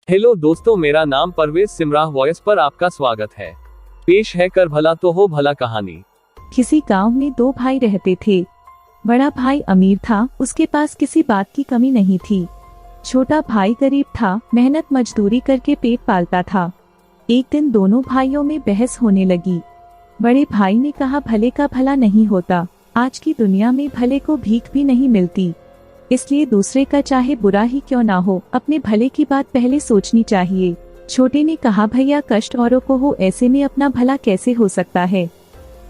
Hello दोस्तों, मेरा नाम परवेज सिमरा वॉइस पर आपका स्वागत है। पेश है कर भला तो हो भला कहानी। किसी गांव में दो भाई रहते थे। बड़ा भाई अमीर था, उसके पास किसी बात की कमी नहीं थी। छोटा भाई गरीब था, मेहनत मजदूरी करके पेट पालता था। एक दिन दोनों भाइयों में बहस होने लगी। बड़े भाई ने कहा, भले का भला नहीं होता, आज की दुनिया में भले को भीख भी नहीं मिलती, इसलिए दूसरे का चाहे बुरा ही क्यों ना हो, अपने भले की बात पहले सोचनी चाहिए। छोटे ने कहा, भैया कष्ट औरों को हो, ऐसे में अपना भला कैसे हो सकता है।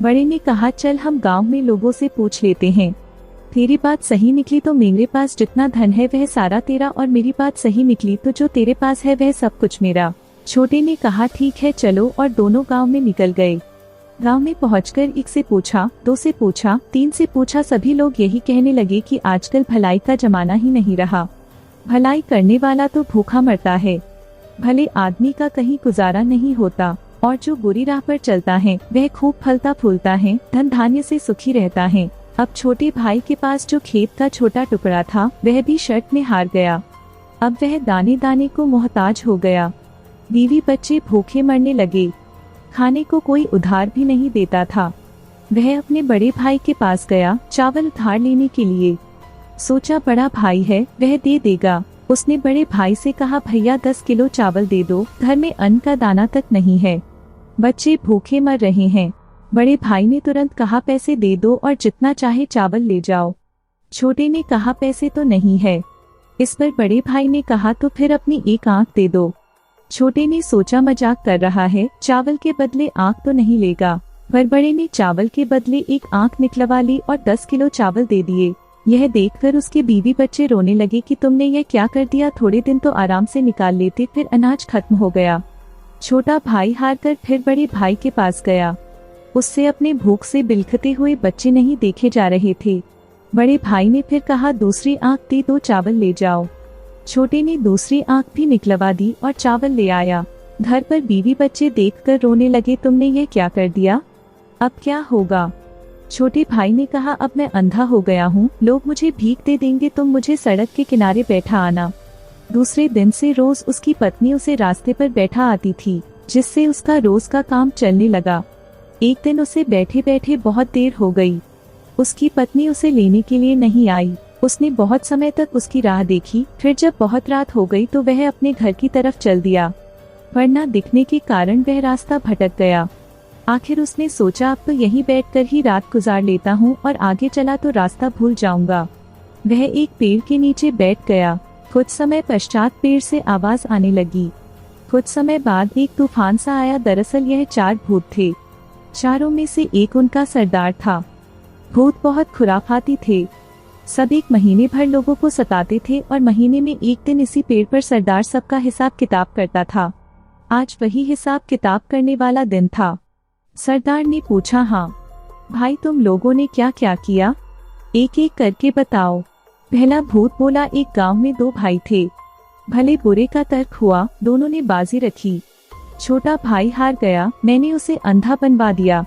बड़े ने कहा, चल हम गांव में लोगों से पूछ लेते हैं। तेरी बात सही निकली तो मेरे पास जितना धन है वह सारा तेरा, और मेरी बात सही निकली तो जो तेरे पास है वह सब कुछ मेरा। छोटे ने कहा, ठीक है चलो, और दोनों गांव में निकल गए। गांव में पहुंचकर एक से पूछा, दो से पूछा, तीन से पूछा, सभी लोग यही कहने लगे कि आजकल भलाई का जमाना ही नहीं रहा। भलाई करने वाला तो भूखा मरता है, भले आदमी का कहीं गुजारा नहीं होता, और जो बुरी राह पर चलता है वह खूब फलता फूलता है, धन धान्य से सुखी रहता है। अब छोटे भाई के पास जो खेत का छोटा टुकड़ा था वह भी शर्त में हार गया। अब वह दाने दाने को मोहताज हो गया। बीवी बच्चे भूखे मरने लगे, खाने को कोई उधार भी नहीं देता था। वह अपने बड़े भाई के पास गया चावल उधार लेने के लिए। सोचा बड़ा भाई है, वह दे देगा। उसने बड़े भाई से कहा, भैया 10 किलो चावल दे दो, घर में अन्न का दाना तक नहीं है, बच्चे भूखे मर रहे हैं। बड़े भाई ने तुरंत कहा, पैसे दे दो और जितना चाहे चावल ले जाओ। छोटे ने कहा, पैसे तो नहीं है। इस पर बड़े भाई ने कहा, तो फिर अपनी एक आंख दे दो। छोटे ने सोचा मजाक कर रहा है, चावल के बदले आंख तो नहीं लेगा, पर बड़े ने चावल के बदले एक आंख निकलवा ली और 10 किलो चावल दे दिए। यह देखकर उसके बीवी बच्चे रोने लगे कि तुमने यह क्या कर दिया, थोड़े दिन तो आराम से निकाल लेते, फिर अनाज खत्म हो गया। छोटा भाई हार कर फिर बड़े भाई के पास गया। उससे अपने भूख से बिलखते हुए बच्चे नहीं देखे जा रहे थे। बड़े भाई ने फिर कहा, दूसरी आंख दे दो, चावल ले जाओ। छोटे ने दूसरी आंख भी निकलवा दी और चावल ले आया। घर पर बीवी बच्चे देखकर रोने लगे, तुमने ये क्या कर दिया, अब क्या होगा। छोटे भाई ने कहा, अब मैं अंधा हो गया हूँ, लोग मुझे भीख दे देंगे, तुम मुझे सड़क के किनारे बैठा आना। दूसरे दिन से रोज उसकी पत्नी उसे रास्ते पर बैठा आती थी, जिससे उसका रोज का काम चलने लगा। एक दिन उसे बैठे बैठे बहुत देर हो गई। उसकी पत्नी उसे लेने के लिए नहीं आई। उसने बहुत समय तक उसकी राह देखी, फिर जब बहुत रात हो गई तो वह अपने घर की तरफ चल दिया, पर न दिखने के कारण वह रास्ता भटक गया। आखिर उसने सोचा, अब तो यहीं बैठकर ही रात गुजार लेता हूँ, और आगे चला तो रास्ता भूल जाऊंगा। वह एक पेड़ के नीचे बैठ गया। कुछ समय पश्चात पेड़ से आवाज आने लगी। कुछ समय बाद एक तूफान सा आया। दरअसल यह 4 भूत थे। चारों में से एक उनका सरदार था। भूत बहुत खुराफाती थे, सब एक महीने भर लोगों को सताते थे, और महीने में एक दिन इसी पेड़ पर सरदार सबका हिसाब किताब करता था। आज वही हिसाब किताब करने वाला दिन था। सरदार ने पूछा, हाँ भाई, तुम लोगों ने क्या क्या किया, एक एक करके बताओ। पहला भूत बोला, एक गांव में 2 भाई थे, भले बुरे का तर्क हुआ, दोनों ने बाजी रखी। छोटा भाई हार गया, मैंने उसे अंधा बनवा दिया।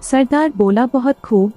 सरदार बोला, बहुत खूब,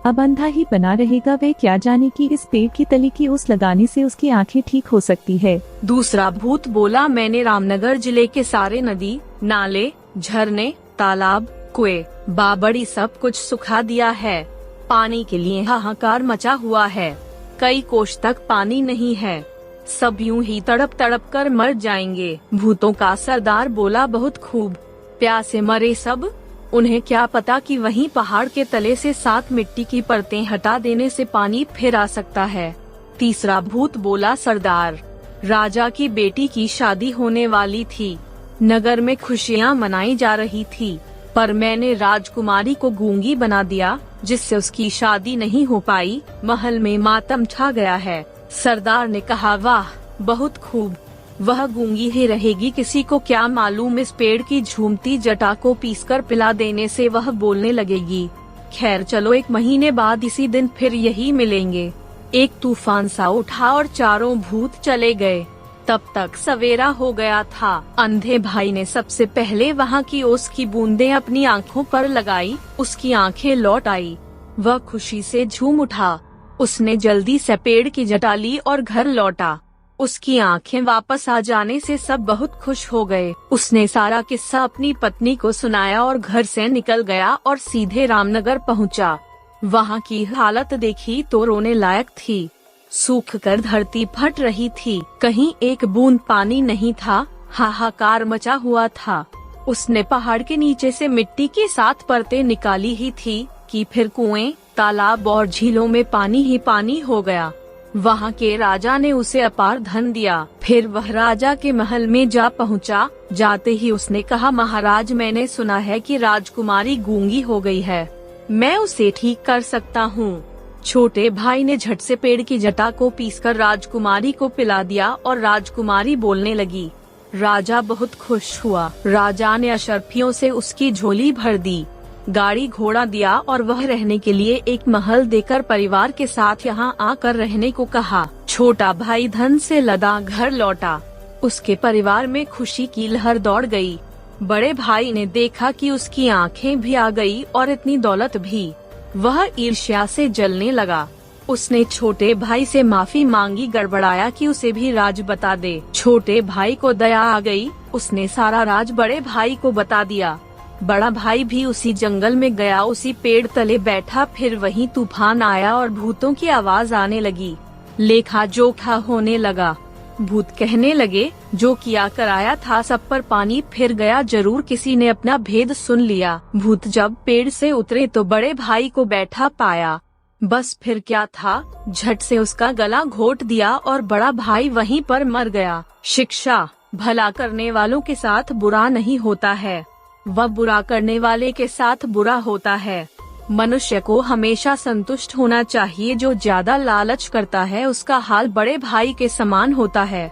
अब अंधा ही बना रहेगा, वह क्या जाने कि इस पेड़ की तली की ओस लगाने से उसकी आंखें ठीक हो सकती है। दूसरा भूत बोला, मैंने रामनगर जिले के सारे नदी, नाले, झरने, तालाब, कुएं, बावड़ी सब कुछ सुखा दिया है। पानी के लिए हाहाकार मचा हुआ है, कई कोस तक पानी नहीं है, सब यूं ही तड़प तड़प कर मर जाएंगे। भूतों का सरदार बोला, बहुत खूब, प्यासे मरे सब, उन्हें क्या पता कि वहीं पहाड़ के तले से 7 मिट्टी की परतें हटा देने से पानी फिर आ सकता है। तीसरा भूत बोला, सरदार, राजा की बेटी की शादी होने वाली थी, नगर में खुशियां मनाई जा रही थी, पर मैंने राजकुमारी को गूंगी बना दिया, जिससे उसकी शादी नहीं हो पाई, महल में मातम छा गया है। सरदार ने कहा, वाह बहुत खूब, वह गूंगी ही रहेगी, किसी को क्या मालूम, इस पेड़ की झूमती जटा को पीसकर पिला देने से वह बोलने लगेगी। खैर चलो, 1 महीने बाद इसी दिन फिर यही मिलेंगे। एक तूफान सा उठा और चारों भूत चले गए। तब तक सवेरा हो गया था। अंधे भाई ने सबसे पहले वहाँ की ओस की बूंदें अपनी आँखों पर लगाई, उसकी आँखें लौट आई, वह खुशी से झूम उठा। उसने जल्दी से पेड़ की जटा ली और घर लौटा। उसकी आंखें वापस आ जाने से सब बहुत खुश हो गए। उसने सारा किस्सा अपनी पत्नी को सुनाया और घर से निकल गया और सीधे रामनगर पहुंचा। वहां की हालत देखी तो रोने लायक थी। सूख कर धरती फट रही थी, कहीं एक बूंद पानी नहीं था, हाहाकार मचा हुआ था। उसने पहाड़ के नीचे से मिट्टी की 7 परतें निकाली ही थी कि फिर कुएं, तालाब और झीलों में पानी ही पानी हो गया। वहाँ के राजा ने उसे अपार धन दिया। फिर वह राजा के महल में जा पहुँचा। जाते ही उसने कहा, महाराज, मैंने सुना है कि राजकुमारी गूंगी हो गई है, मैं उसे ठीक कर सकता हूँ। छोटे भाई ने झट से पेड़ की जटा को पीसकर राजकुमारी को पिला दिया और राजकुमारी बोलने लगी। राजा बहुत खुश हुआ। राजा ने अशर्फियों से उसकी झोली भर दी, गाड़ी घोड़ा दिया और वह रहने के लिए एक महल देकर परिवार के साथ यहाँ आकर रहने को कहा। छोटा भाई धन से लदा घर लौटा। उसके परिवार में खुशी की लहर दौड़ गई। बड़े भाई ने देखा कि उसकी आंखें भी आ गई और इतनी दौलत भी। वह ईर्ष्या से जलने लगा। उसने छोटे भाई से माफी मांगी, गड़बड़ाया कि उसे भी राज बता दे। छोटे भाई को दया आ गई, उसने सारा राज बड़े भाई को बता दिया। बड़ा भाई भी उसी जंगल में गया, उसी पेड़ तले बैठा। फिर वहीं तूफान आया और भूतों की आवाज आने लगी। लेखा जोखा होने लगा। भूत कहने लगे, जो किया कराया था सब पर पानी फिर गया, जरूर किसी ने अपना भेद सुन लिया। भूत जब पेड़ से उतरे तो बड़े भाई को बैठा पाया। बस फिर क्या था, झट से उसका गला घोट दिया और बड़ा भाई वहीं पर मर गया। शिक्षा, भला करने वालों के साथ बुरा नहीं होता है, वह बुरा करने वाले के साथ बुरा होता है। मनुष्य को हमेशा संतुष्ट होना चाहिए। जो ज्यादा लालच करता है उसका हाल बड़े भाई के समान होता है।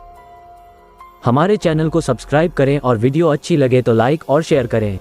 हमारे चैनल को सब्सक्राइब करें और वीडियो अच्छी लगे तो लाइक और शेयर करें।